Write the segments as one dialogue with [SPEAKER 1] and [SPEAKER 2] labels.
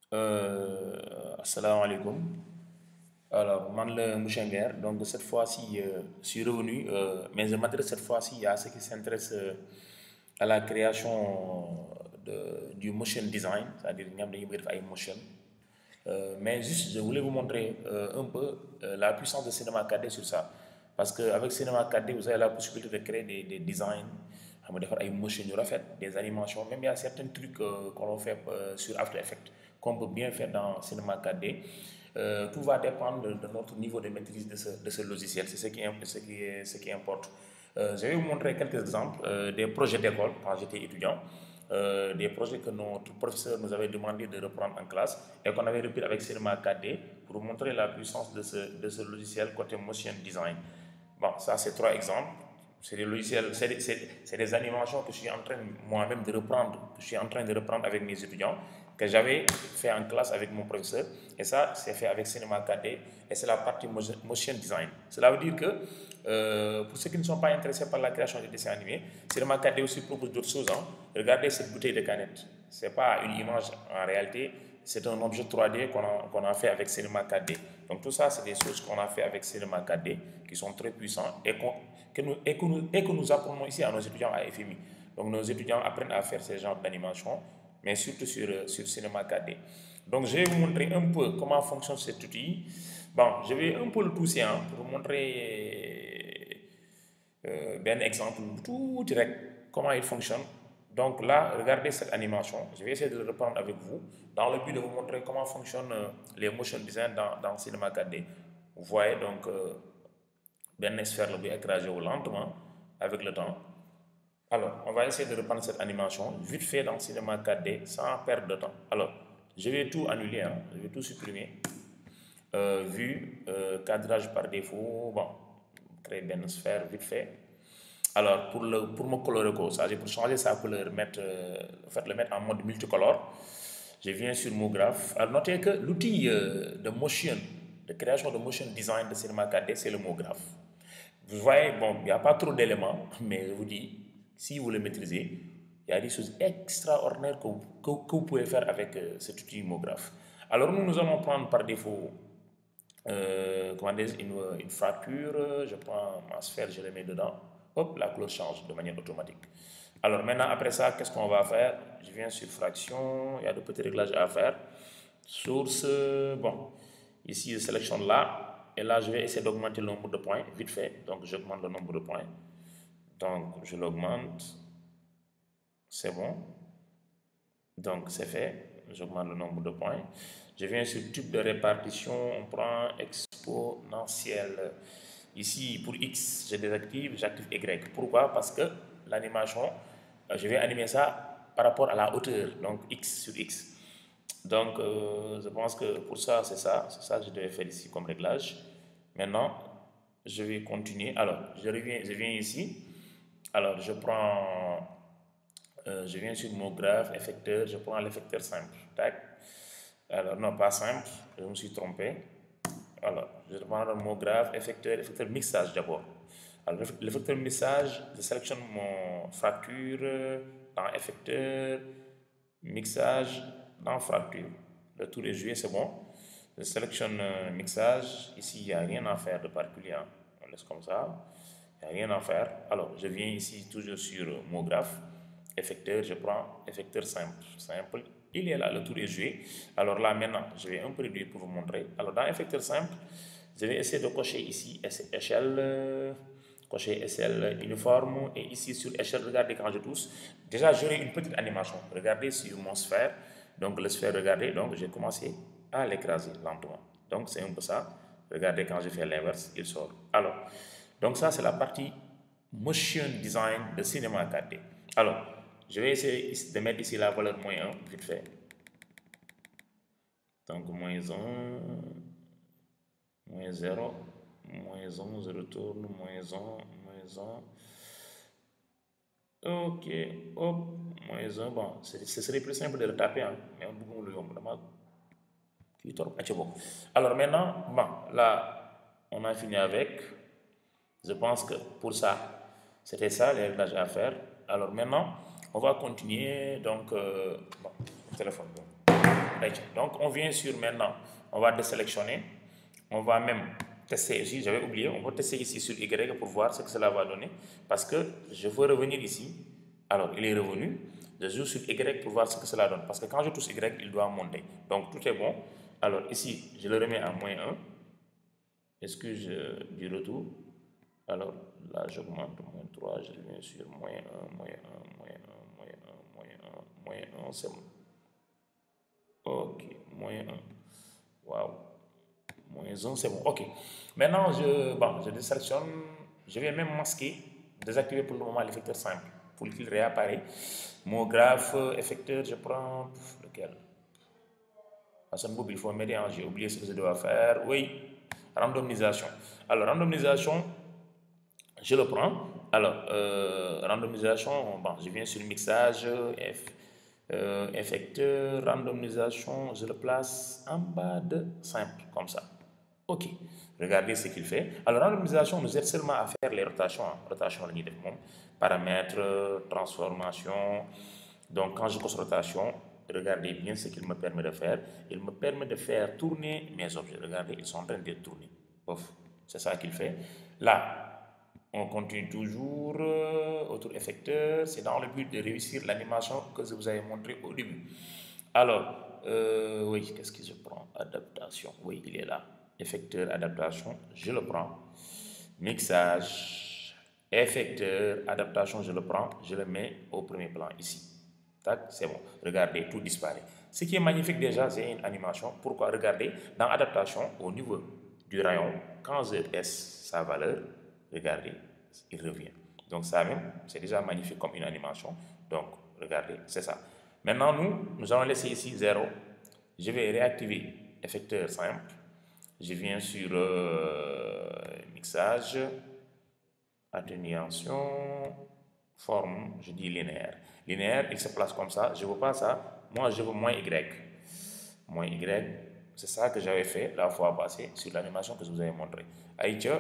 [SPEAKER 1] Assalamu alaikum. Alors, moi, le Mouchenger, donc cette fois-ci, je suis revenu, mais je m'adresse cette fois-ci à ceux qui s'intéressent à la création du motion design, c'est-à-dire motion. Mais juste, je voulais vous montrer un peu la puissance de Cinema 4D sur ça. Parce qu'avec Cinema 4D, vous avez la possibilité de créer des designs, de faire des motion, des animations. Même il y a certains trucs qu'on fait sur After Effects qu'on peut bien faire dans Cinema 4D. Tout va dépendre de notre niveau de maîtrise de ce logiciel. C'est ce qui importe. Je vais vous montrer quelques exemples des projets d'école quand j'étais étudiant. Des projets que notre professeur nous avait demandé de reprendre en classe et qu'on avait repris avec Cinema 4D pour montrer la puissance de ce logiciel côté motion design. Bon, ça c'est trois exemples. C'est des logiciels, c'est des animations que je suis en train moi-même de reprendre, que je suis en train de reprendre avec mes étudiants, que j'avais fait en classe avec mon professeur. Et ça, c'est fait avec Cinema 4D et c'est la partie motion design. Cela veut dire que pour ceux qui ne sont pas intéressés par la création de dessins animés, Cinema 4D aussi propose d'autres choses. Hein. Regardez cette bouteille de canette. Ce n'est pas une image en réalité, c'est un objet 3D qu'on a fait avec Cinema 4D. Donc tout ça, c'est des choses qu'on a fait avec Cinema 4D qui sont très puissants et que nous apprenons ici à nos étudiants à FMI. Donc nos étudiants apprennent à faire ce genre d'animation, mais surtout sur Cinema 4D. Donc je vais vous montrer un peu comment fonctionne cet outil. Bon, je vais un peu le tousser hein, pour vous montrer un exemple tout direct comment il fonctionne. Donc là, regardez cette animation. Je vais essayer de le reprendre avec vous dans le but de vous montrer comment fonctionnent les motion design dans Cinema 4D. Vous voyez donc Ben sphère le écrasé lentement avec le temps. Alors, on va essayer de reprendre cette animation vite fait dans Cinema 4D sans perdre de temps. Alors, je vais tout annuler, hein, je vais tout supprimer. Vue, cadrage par défaut, bon, créer une sphère vite fait. Alors, pour me colorer, c'est-à-dire pour changer sa couleur, le mettre en mode multicolore, je viens sur MoGraph. Alors, notez que l'outil de motion, de création de motion design de Cinema 4D, c'est le MoGraph. Vous voyez, bon, il n'y a pas trop d'éléments, mais je vous dis, si vous le maîtrisez, il y a des choses extraordinaires que vous pouvez faire avec cet outil MoGraph. Alors, nous allons prendre par défaut une fracture, je prends ma sphère, je la mets dedans, hop, la couleur change de manière automatique. Alors maintenant, après ça, qu'est-ce qu'on va faire? Je viens sur fraction, il y a de petits réglages à faire. Source, bon, ici je sélectionne là, et là je vais essayer d'augmenter le nombre de points, vite fait, donc j'augmente le nombre de points. Donc je l'augmente, c'est bon. Donc c'est fait, j'augmente le nombre de points. Je viens sur type de répartition, on prend exponentielle. Ici pour X, je désactive, j'active Y. Pourquoi? Parce que l'animation, je vais animer ça par rapport à la hauteur, donc X sur X. Donc je pense que pour ça, c'est ça que je devais faire ici comme réglage. Maintenant, je vais continuer. Alors, je viens ici. Alors, je viens sur mon graphe, effecteur, je prends l'effecteur simple. Tac. Alors, non, pas simple, je me suis trompé. Alors, je prends le mot graphe, effecteur mixage d'abord. Alors, l'effecteur mixage, je sélectionne mon fracture dans effecteur, mixage dans fracture. Le tour est joué, c'est bon. Je sélectionne mixage. Ici, il n'y a rien à faire de particulier. Hein. On laisse comme ça. Il n'y a rien à faire. Alors, je viens ici toujours sur mon graphe. Effecteur, je prends effecteur simple. Simple, il est là, le tour est joué. Alors là, maintenant, je vais un peu réduire pour vous montrer. Alors, dans effecteur simple, je vais essayer de cocher ici échelle, cocher échelle uniforme. Et ici sur échelle, regardez quand je touche. Déjà, j'aurai une petite animation. Regardez sur mon sphère. Donc, le sphère, regardez. Donc, j'ai commencé à l'écraser lentement. Donc, c'est un peu ça. Regardez quand je fais l'inverse, il sort. Alors, donc ça, c'est la partie motion design de Cinema 4D. Alors, je vais essayer de mettre ici la valeur moins 1, vite fait. Donc, moins 1, moins 0, moins 1, je retourne, moins 1, moins 1. Ok, hop, moins 1. Bon, ce serait plus simple de le taper, hein, mais on peut le alors maintenant, bon, là, on a fini avec. Je pense que pour ça, c'était ça les réglages à faire. Alors maintenant, on va continuer. Donc, bon, téléphone. Bon. Donc, on vient sur maintenant, on va désélectionner, on va même tester ici, j'avais oublié, on va tester ici sur Y pour voir ce que cela va donner, parce que je veux revenir ici, alors il est revenu, je joue sur Y pour voir ce que cela donne, parce que quand je touche Y, il doit monter, donc tout est bon. Alors ici, je le remets à -1, est-ce que je du retour, alors là j'augmente -3, je reviens sur -1, -1, -1, -1, -1, -1, c'est bon. Ok, -1. Waouh. -1, c'est bon. Ok. Maintenant, je désélectionne. Je vais même masquer, désactiver pour le moment l'effecteur simple pour qu'il réapparaisse. Mot graphe, effecteur, je prends lequel? Hassan Boub, il faut m'aider, hein, j'ai oublié ce que je dois faire. Oui, randomisation. Alors, randomisation, je le prends. Alors, randomisation, bon, je viens sur mixage, effecteur, randomisation, je le place en bas de simple, comme ça. Ok, regardez ce qu'il fait. Alors, randomisation nous aide seulement à faire les rotations. Rotation, paramètres, transformation. Donc, quand je pose rotation, regardez bien ce qu'il me permet de faire. Il me permet de faire tourner mes objets. Regardez, ils sont en train de tourner. C'est ça qu'il fait. Là, on continue toujours autour effecteur. C'est dans le but de réussir l'animation que je vous avais montré au début. Alors, oui, qu'est-ce que je prends? Adaptation. Oui, il est là. Effecteur, adaptation, je le prends. Mixage, effecteur, adaptation, je le prends. Je le mets au premier plan ici. Tac, c'est bon. Regardez, tout disparaît. Ce qui est magnifique déjà, c'est une animation. Pourquoi? Regardez, dans adaptation, au niveau du rayon, quand je baisse sa valeur, regardez, il revient. Donc ça même, c'est déjà magnifique comme une animation. Donc, regardez, c'est ça. Maintenant, nous allons laisser ici 0. Je vais réactiver effecteur simple. Je viens sur mixage, atténuation, forme, je dis linéaire. Linéaire, il se place comme ça. Je ne veux pas ça. Moi, je veux -Y. -Y, c'est ça que j'avais fait la fois passée sur l'animation que je vous avais montré. Aïcha,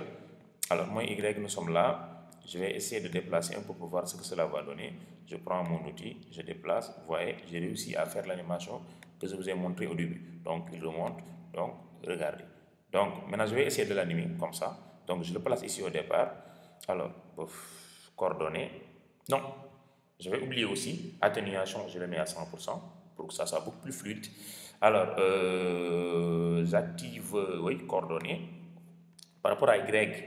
[SPEAKER 1] alors -Y, nous sommes là. Je vais essayer de déplacer un peu pour voir ce que cela va donner. Je prends mon outil, je déplace. Vous voyez, j'ai réussi à faire l'animation que je vous ai montré au début. Donc, il remonte. Donc, regardez. Donc, maintenant, je vais essayer de l'animer comme ça. Donc, je le place ici au départ. Alors, coordonnées. Non, je vais oublier aussi. Atténuation, je le mets à 100% pour que ça soit beaucoup plus fluide. Alors, j'active, oui, coordonnées. Par rapport à Y,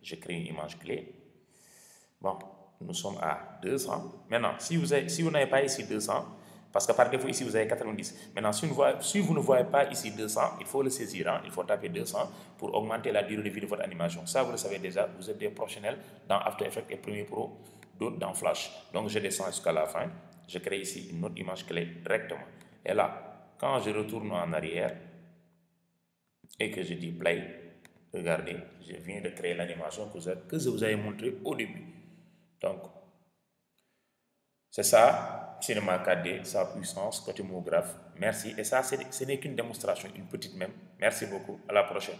[SPEAKER 1] je crée une image clé. Bon, nous sommes à 200. Maintenant, si vous n'avez pas ici 200, parce que par défaut ici vous avez 90. Maintenant, si vous ne voyez pas ici 200, il faut le saisir, hein, il faut taper 200 pour augmenter la durée de vie de votre animation. Ça, vous le savez déjà, vous êtes des professionnels dans After Effects et Premiere Pro, d'autres dans Flash. Donc, je descends jusqu'à la fin. Je crée ici une autre image clé directement. Et là, quand je retourne en arrière et que je dis play, regardez, je viens de créer l'animation que je vous avais montré au début. Donc, c'est ça, Cinema 4D, sa puissance côté mot graphe. Merci. Et ça, ce n'est qu'une démonstration, une petite même. Merci beaucoup. À la prochaine.